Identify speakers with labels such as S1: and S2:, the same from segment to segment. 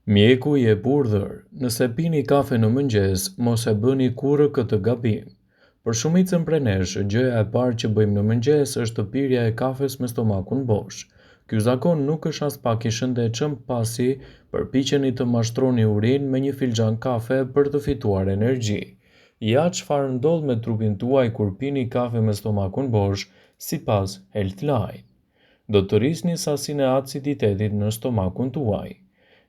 S1: Mjeku i jep urdhër, nëse pini kafe në mëngjes, mos e bëni kurrë këtë gabim. Për shumicën prej nesh, gjëja e parë që bëjmë në mëngjes është pirja e kafes me stomakun bosh. Ky zakon nuk është as pak i shëndetshëm pasi përpiqeni të mashtroni urinë me një filxhan kafe për të fituar energji. Ja çfarë ndodh me trupin tuaj kur pini kafe me stomakun bosh, sipas Healthline. Do të rrisni sasinë e aciditetit në stomakun tuaj.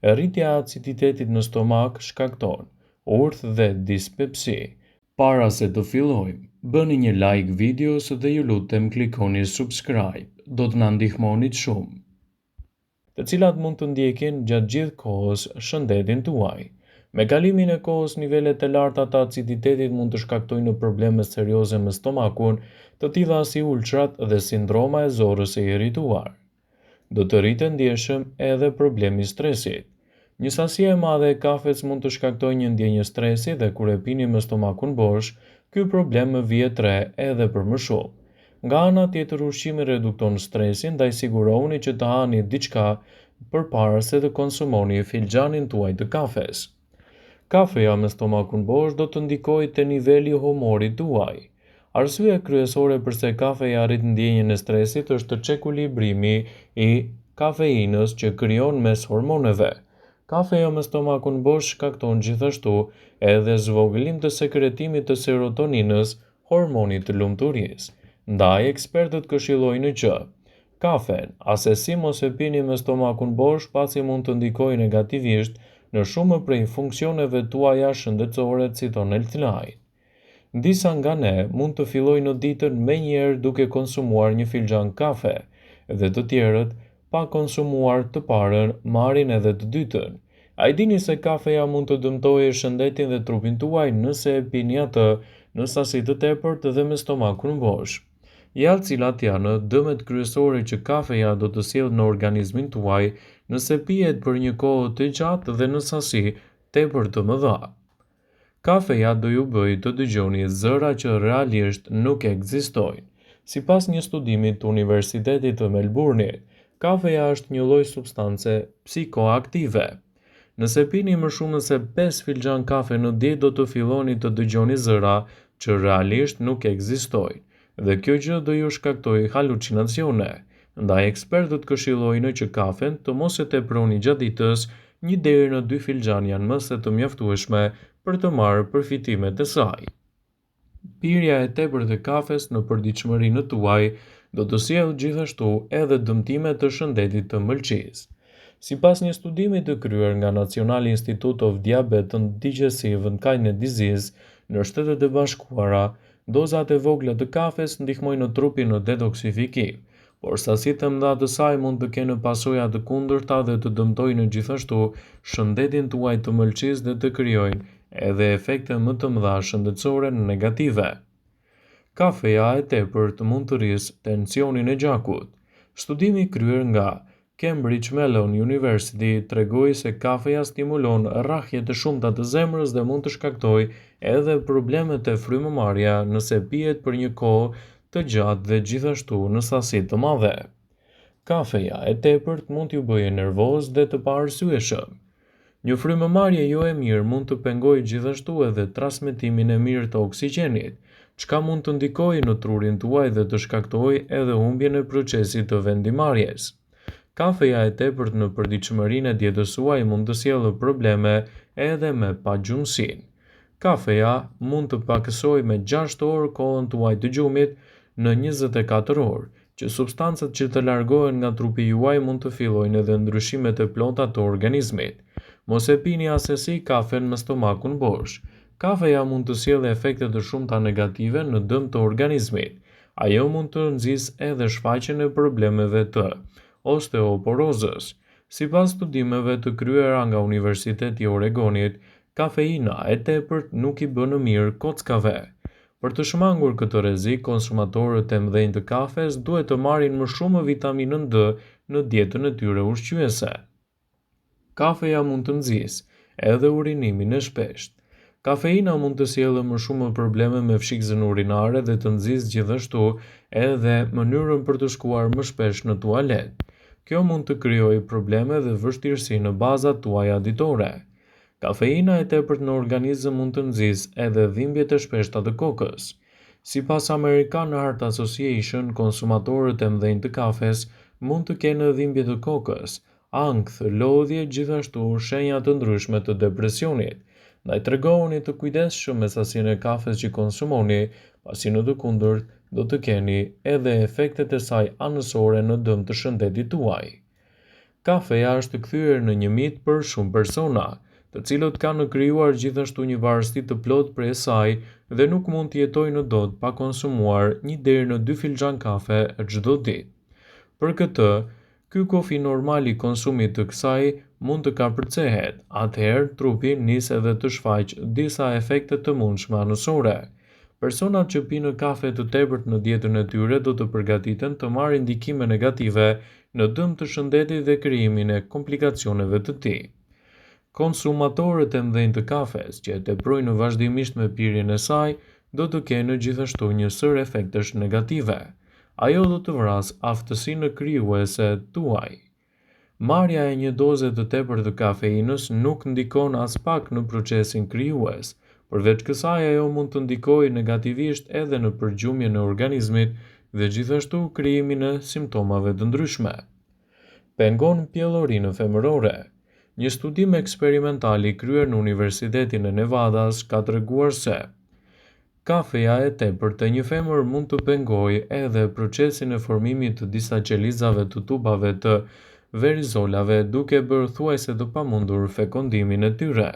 S1: Rritja e aciditetit në stomak shkakton urth dhe dispepsi. Para se të fillojmë, bëni një like videos dhe ju lutem klikoni subscribe, do të na ndihmonit shumë. Të cilat mund të ndjekin gjatë gjithë kohës shëndetin tuaj. Me kalimin e kohës, nivelet e larta të aciditetit mund të shkaktojnë probleme serioze me stomakun, të tilla si ulçrat dhe sindroma e zorrës së irrituar. Do të rritet ndjeshëm edhe problemi i stresit. Një sasi e madhe e kafes mund të shkaktojë një ndjenjë stresi dhe kur e pini me stomakun bosh, ky problem vihet re edhe për më shumë. Nga ana tjetër, ushqimi redukton stresin, ndaj sigurohuni që të hani diçka përpara se të konsumoni filxhanin tuaj të kafes. Kafeja me stomakun bosh do të ndikojë te niveli i humorit tuaj. Arsyeja kryesore pse kafeja arrit ndjenjën e stresit është çekuilibrimi i kafeinës që krijon mes hormoneve. Kafeja me stomakun bosh shkakton gjithashtu edhe zvogëlim të sekretimit të serotoninës, hormonit të lumturisë. Ndaj, ekspertët këshillojnë që kafen, asesi mos e pini me stomakun bosh pasi mund të ndikojë negativisht në shumë prej funksioneve tuaja shëndetësore, citon Healthline. Disa nga ne mund të fillojnë ditën menjëherë duke konsumuar një filxhan kafe, dhe të tjerët pa konsumuar të parën marrin edhe të dytën. A i dini se kafeja mund të dëmtojë shëndetin dhe trupin tuaj nëse e pini atë në sasi të tepërt dhe me stomakun bosh? Ja cilat janë dëmet kryesore që kafeja do të sjellë në organizmin tuaj nëse pihet për një kohë të gjatë dhe në sasi tepër të mëdha. Kafeja do ju bëjë të dëgjoni zëra që realisht nuk ekzistojnë. Sipas një studimi të Universitetit të Melbourne-it, kafeja është një lloj substance psikoaktive. Nëse pini më shumë se 5 filxhan kafe në ditë, do të filloni të dëgjoni zëra që realisht nuk ekzistojnë, dhe kjo gjë do ju shkaktojë halucinacione. Ndaj, ekspertët këshillojnë që kafen të mos e teproni gjatë ditës, 1 deri në 2 filxhan janë më se të mjaftueshme për të marrë përfitimet e saj. Pirja e tepërt e kafes në përditshmërinë tuaj do të sjellë gjithashtu edhe dëmtime të shëndetit të mëlçisë. Sipas një studimi të kryer nga National Institute of Diabetes and Digestive and Kidney Disease në Shtetet e Bashkuara, dozat e vogla të kafes ndihmojnë në trupin në detoksifikim, por sasitë e mëdha të saj mund të kenë pasoja të kundërta dhe të dëmtojnë gjithashtu shëndetin tuaj të mëlçisë dhe të krijojnë edhe efekte më të mëdha shëndetësore negative. Kafeja e tepërt mund të rrisë tensionin e gjakut. Studimi kryer nga Cambridge Mellon University tregoi se kafeja stimulon rrahje të shumta të zemrës dhe mund të shkaktojë edhe probleme të frymëmarrja nëse pihet për një kohë të gjatë dhe gjithashtu në sasi të mëdha. Kafeja e tepërt mund t'ju bëjë nervoz dhe të paarsyeshëm. Një frymëmarrje jo e mirë mund të pengojë gjithashtu edhe transmetimin e mirë të oksigjenit, çka mund të ndikojë në trurin tuaj dhe të shkaktojë edhe humbjen e procesit të vendimarrjes. Kafeja e tepërt në përditshmërinë e dietës suaj mund të sjellë probleme edhe me pagjumsinë. Kafeja mund të pakësojë me 6 orë kohën tuaj të gjumit në 24 orë, që substancat që të largohen nga trupi juaj mund të fillojnë edhe ndryshimet e plota të organizmit. Mos e pini asesi kafen me stomakun bosh. Kafeja mund të sjellë efekte të shumta negative në dëm të organizmit. Ajo mund të nxjisë edhe shfaqjen e problemeve të osteoporozës. Sipas studimeve të kryera nga Universiteti i Oregonit, kafeina e tepërt nuk i bën mirë kockave. Për të shmangur këtë rrezik, konsumatorët e mëdhenj të kafes duhet të marrin më shumë vitaminën D në dietën e tyre ushqyese. Kafeja mund të nxjisë edhe urinimin e shpeshtë. Kafeina mund të sjellë më shumë probleme me fshikjen urinare dhe të nxjisë gjithashtu edhe mënyrën për të shkuar më shpesh në tualet. Kjo mund të krijojë probleme dhe vështirësi në bazat tuaja ditore. Kafeina e tepërt në organizëm mund të nxjisë edhe dhimbjet e shpeshta të kokës. Sipas American Heart Association, konsumatorët e mëdhenj të kafes mund të kenë dhimbje të kokës, ankth, lodhje, gjithashtu shenja të ndryshme të depresionit. Ndaj tregohuni të kujdesshëm me sasinë e kafes që konsumoni, pasi në të kundërt do të keni edhe efektet e saj anësore në dëm të shëndetit tuaj. Kafeja është kthyer në një mit për shumë persona, të cilët kanë krijuar gjithashtu një varësi të plotë prej saj dhe nuk mund të jetojnë dot pa konsumuar 1 deri në 2 filxhan kafe çdo ditë. Për këtë, ky kufi normal i konsumit të kësaj mund të kapërcehet, atëherë trupi nis edhe të shfaqë disa efekte të mundshme anësore. Personat që pinë kafe të tepërt në dietën e tyre do të përgatiten të marrin ndikime negative në dëm të shëndetit dhe krijimin e komplikacioneve të tij. Konsumatorët e mëdhenj të kafes që e teprojnë vazhdimisht me pirjen e saj do të kenë gjithashtu një sër efektesh negative. Ajo do të vrasë aftësinë krijuese tuaj. Marrja e një doze të tepërt të kafeinës nuk ndikon as pak në procesin krijues. Përveç kësaj, ajo mund të ndikojë negativisht edhe në përgjumjen e organizmit dhe gjithashtu krijimin e simptomave të ndryshme. Pengon pjellorinë femërore. Një studim eksperimental i kryer në Universitetin e Nevadas ka treguar se kafeja e tepërt e një femër mund të pengojë edhe procesin e formimit të disa qelizave të tubave të verizolave, duke bërë thuajse të pamundur fekondimin e tyre.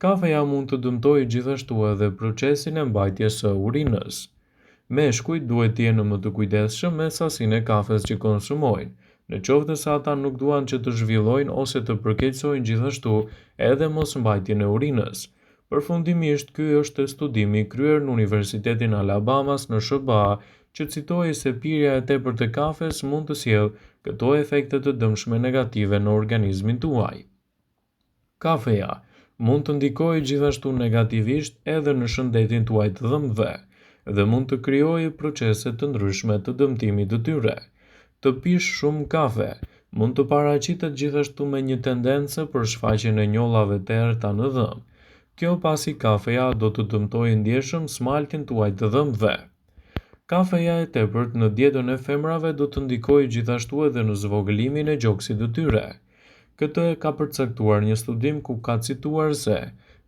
S1: Kafeja mund të dëmtojë gjithashtu edhe procesin e mbajtjes së urinës. Meshkujt duhet të jenë më të kujdesshëm me sasinë e kafes që konsumojnë, në qoftë se ata nuk duan që të zhvillojnë ose të përkeqësojnë gjithashtu edhe mosmbajtjen e urinës. Përfundimisht, ky është studimi kryer në Universitetin Alabamas në SBA, që citoi se pirja e tepërt e kafes mund të sjellë këto efekte të dëmshme negative në organizmin tuaj. Kafeja mund të ndikojë gjithashtu negativisht edhe në shëndetin tuaj të dhëmbëve dhe mund të krijojë procese të ndryshme të dëmtimit të tyre. Të pish shumë kafe mund të paraqitet gjithashtu me një tendencë për shfaqjen e njollave të errta në dhëmbë. Kjo pasi kafeja do të dëmtojë ndjeshëm smaltin tuaj të dhëmbëve. Kafeja e tepërt në dietën e femrave do të ndikojë gjithashtu edhe në zvogëlimin e gjoksit të tyre. Këtë e ka përcaktuar një studim ku ka cituar se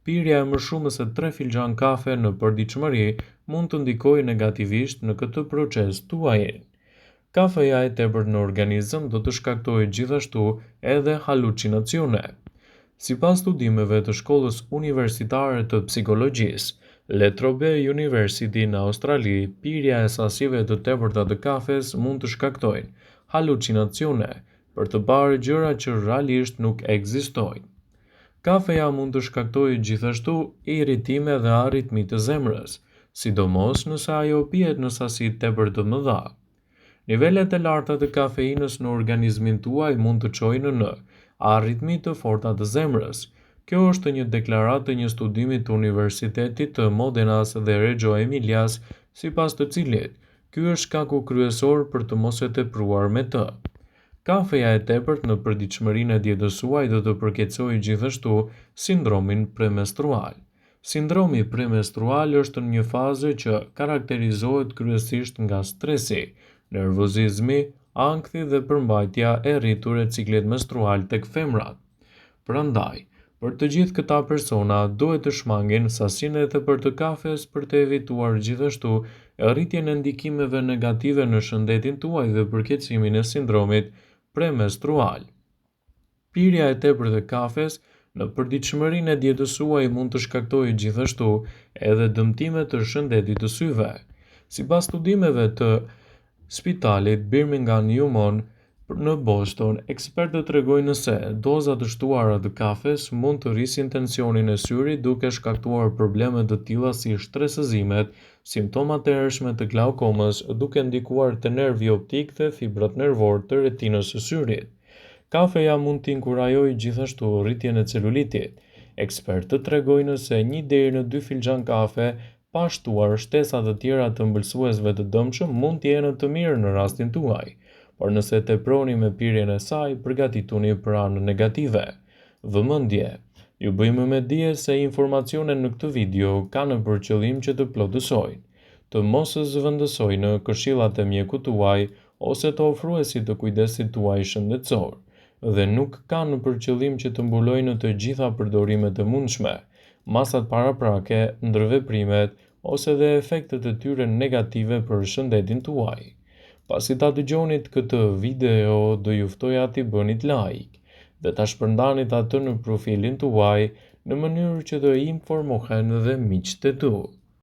S1: pirja e më shumë se 3 filxhan kafe në përditshmëri mund të ndikojë negativisht në këtë proces tuaj. Kafeja e tepërt në organizëm do të shkaktojë gjithashtu edhe halucinacione. Sipas studimeve të Shkollës Universitare të Psikologjisë, La Trobe University në Australi, pirja e sasive të tepërta të kafes mund të shkaktojnë halucinacione për të parë gjëra që realisht nuk ekzistojnë. Kafeja mund të shkaktojë gjithashtu irritime dhe arritmi të zemrës, sidomos nëse ajo pihet në sasi tepër të mëdha. Nivelet e larta të kafeinës në organizmin tuaj mund të çojnë në arritmi të forta të zemrës. Kjo është një deklaratë të një studimi të Universitetit të Modenas dhe Reggio Emilias, sipas të cilit ky është shkaku kryesor për të mos e tepruar me të. Kafeja e tepërt në përditshmërinë e dietës suaj do të përkeqësojë gjithashtu sindromin premenstrual. Sindromi premenstrual është një fazë që karakterizohet kryesisht nga stresi, nervozizmi, ankthi dhe përmbajtja e rritur e ciklit menstrual tek femrat. Prandaj, për të gjithë këta persona duhet të shmangin sasinë e tepërt të kafes për të evituar gjithashtu rritjen e ndikimeve negative në shëndetin tuaj dhe përkeqësimin e sindromit premenstrual. Pirja e tepërt e kafes në përditshmërinë e dietës suaj mund të shkaktojë gjithashtu edhe dëmtime të shëndetit të syve. Sipas studimeve të Spitalit Birmingham Young në Boston, ekspertët tregojnë se doza të shtuara të kafes mund të rrisin tensionin e syrit duke shkaktuar probleme të tilla si shtresëzimet, simptomat e hershme të glaukomës, duke ndikuar te nervi optik dhe fibrat nervor të retinës së syrit. Kafeja mund të inkurajojë gjithashtu rritjen e celulitit. Ekspertët tregojnë se 1 deri në 2 filxhan kafe pa shtuar shtesa të tjera të ëmbëlsuesve të dëmshëm mund të jenë të mirë në rastin tuaj, por nëse teproni me pirjen e saj, përgatituni për anën negative. Vëmendje. Ju bëjmë me dije se informacionet në këtë video kanë për qëllim që të plotësojnë, të mos zëvendësojnë këshillat e mjekut tuaj ose të ofruesit të kujdesit tuaj shëndetësor, dhe nuk kanë për qëllim që të mbulojnë të gjitha përdorimet e mundshme, masat paraprake, ndërveprimet ose dhe efektet e tyre negative për shëndetin tuaj. Pasi ta dëgjonit këtë video, do ju ftoja t'i bënit like dhe ta shpërndanit atë në profilin tuaj në mënyrë që të informohen dhe miqtë e tu.